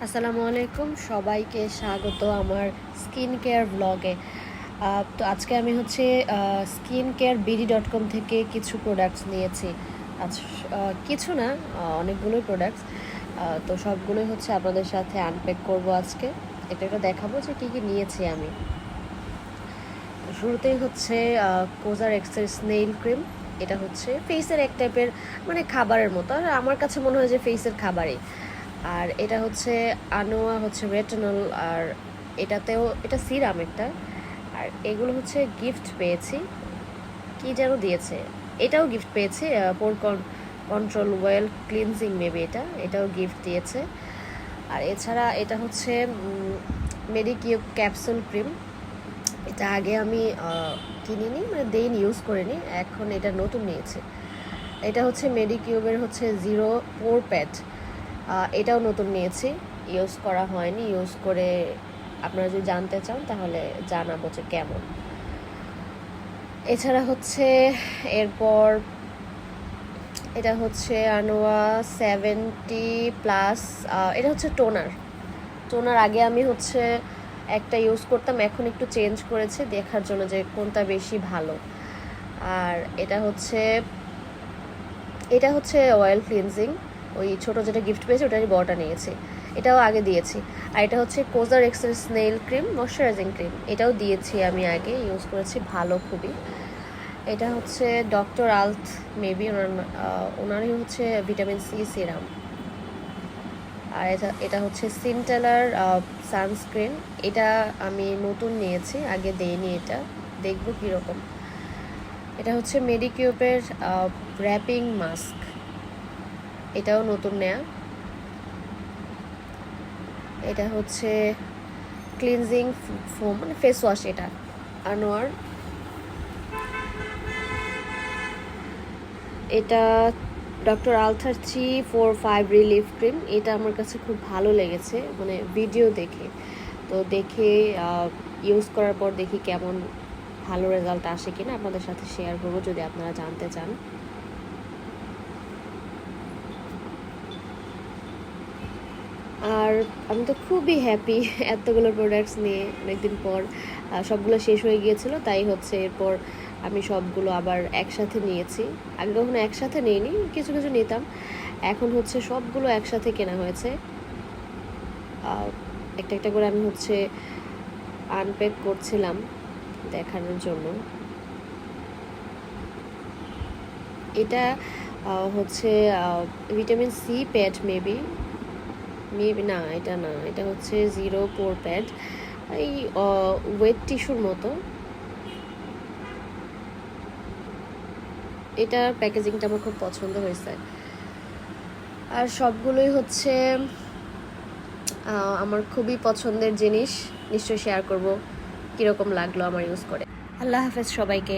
আসসালামু আলাইকুম, সবাইকে স্বাগত আমার স্কিন কেয়ার ব্লগে। তো আজকে আমি হচ্ছে স্কিন কেয়ার BD.com থেকে কিছু প্রোডাক্টস নিয়েছি। আজ কিছু না, অনেকগুলোই প্রোডাক্টস। তো সবগুলোই হচ্ছে আপনাদের সাথে আনপ্যাক করব আজকে। এটা দেখাবো যে কী কী নিয়েছি আমি। শুরুতেই হচ্ছে কোজার এক্সের স্নেইল ক্রিম। এটা হচ্ছে ফেসের এক টাইপের মানে খাবারের মতো, আর আমার কাছে মনে হয় যে ফেসের খাবারই। আর এটা হচ্ছে আনোয়া হচ্ছে রেটিনল, আর এটা সিরাম একটা। আর এগুলো হচ্ছে গিফট পেয়েছি, কি যেন দিয়েছে, এটাও গিফট পেয়েছি পোর কন্ট্রোল ওয়েল ক্লিনজিং মেবি, এটাও গিফট দিয়েছে। আর এছাড়া এটা হচ্ছে মেডিকিউব ক্যাপসুল ক্রিম। এটা আগে আমি কিনিনি, মানে দেইনি, ইউজ করিনি, এখন এটা নতুন নিয়েছি। এটা হচ্ছে মেডিকিউবের হচ্ছে 0 পোর প্যাড। এটাও নতুন নিয়েছি, ইউজ করা হয়নি, ইউজ করে আপনারা যদি জানতে চান তাহলে জানাবো যে কেমন। এছাড়া হচ্ছে এরপর এটা হচ্ছে আনোয়া 70+। এটা হচ্ছে টোনার আগে আমি হচ্ছে একটা ইউজ করতাম, এখন একটু চেঞ্জ করেছে দেখার জন্য যে কোনটা বেশি ভালো। আর এটা হচ্ছে অয়েল ক্লিনজিং, ওই ছোটো যেটা গিফট পেয়েছি ওটারই বড়টা নিয়েছি, এটাও আগে দিয়েছি। আর এটা হচ্ছে কোজার এক্সের স্নেইল ক্রিম ময়শ্চারাইজিং ক্রিম, এটাও দিয়েছি আমি আগে, ইউজ করেছি, ভালো খুবই। এটা হচ্ছে ডক্টর আলথ মেবি, ওনারই হচ্ছে ভিটামিন সি সিরাম। আর এটা হচ্ছে সিনটেলার সানস্ক্রিন, এটা আমি নতুন নিয়েছি, আগে দেইনি, এটা দেখবো কীরকম। এটা হচ্ছে মেডিকিউবের র্যাপিং মাস্ক, এটাও নতুন নেয়া। এটা হচ্ছে ক্লিনজিং ফোম মানে ফেস ওয়াশ, এটা আনোয়ার। এটা ডক্টর আলথার 345 রিলিফ ক্রিম, এটা আমার কাছে খুব ভালো লেগেছে, মানে ভিডিও দেখে। তো দেখে ইউজ করার পর দেখি কেমন ভালো রেজাল্ট আসে কিনা, আপনাদের সাথে শেয়ার করবো যদি আপনারা জানতে চান। আর আমি তো খুবই হ্যাপি এতগুলো প্রোডাক্টস নিয়ে, অনেকদিন পর সবগুলো শেষ হয়ে গিয়েছিল, তাই হচ্ছে এরপর আমি সবগুলো আবার একসাথে নিয়েছি। আগে কখনো একসাথে নিইনি, কিছু কিছু নিতাম, এখন হচ্ছে সবগুলো একসাথে কেনা হয়েছে। একটা একটা করে আমি হচ্ছে আনপ্যাক করছিলাম দেখানোর জন্য। এটা হচ্ছে ভিটামিন সি প্যাড মেবি না, এটা না, এটা হচ্ছে 0 পোর প্যাড, এই ওয়েট টিস্যুর মতো। এটার প্যাকেজিংটা আমার খুব পছন্দ হয়েছে। আর সবগুলোই হচ্ছে আমার খুবই পছন্দের জিনিস, নিশ্চয়ই শেয়ার করব কীরকম লাগলো আমার ইউজ করে। আল্লাহ হাফেজ সবাইকে।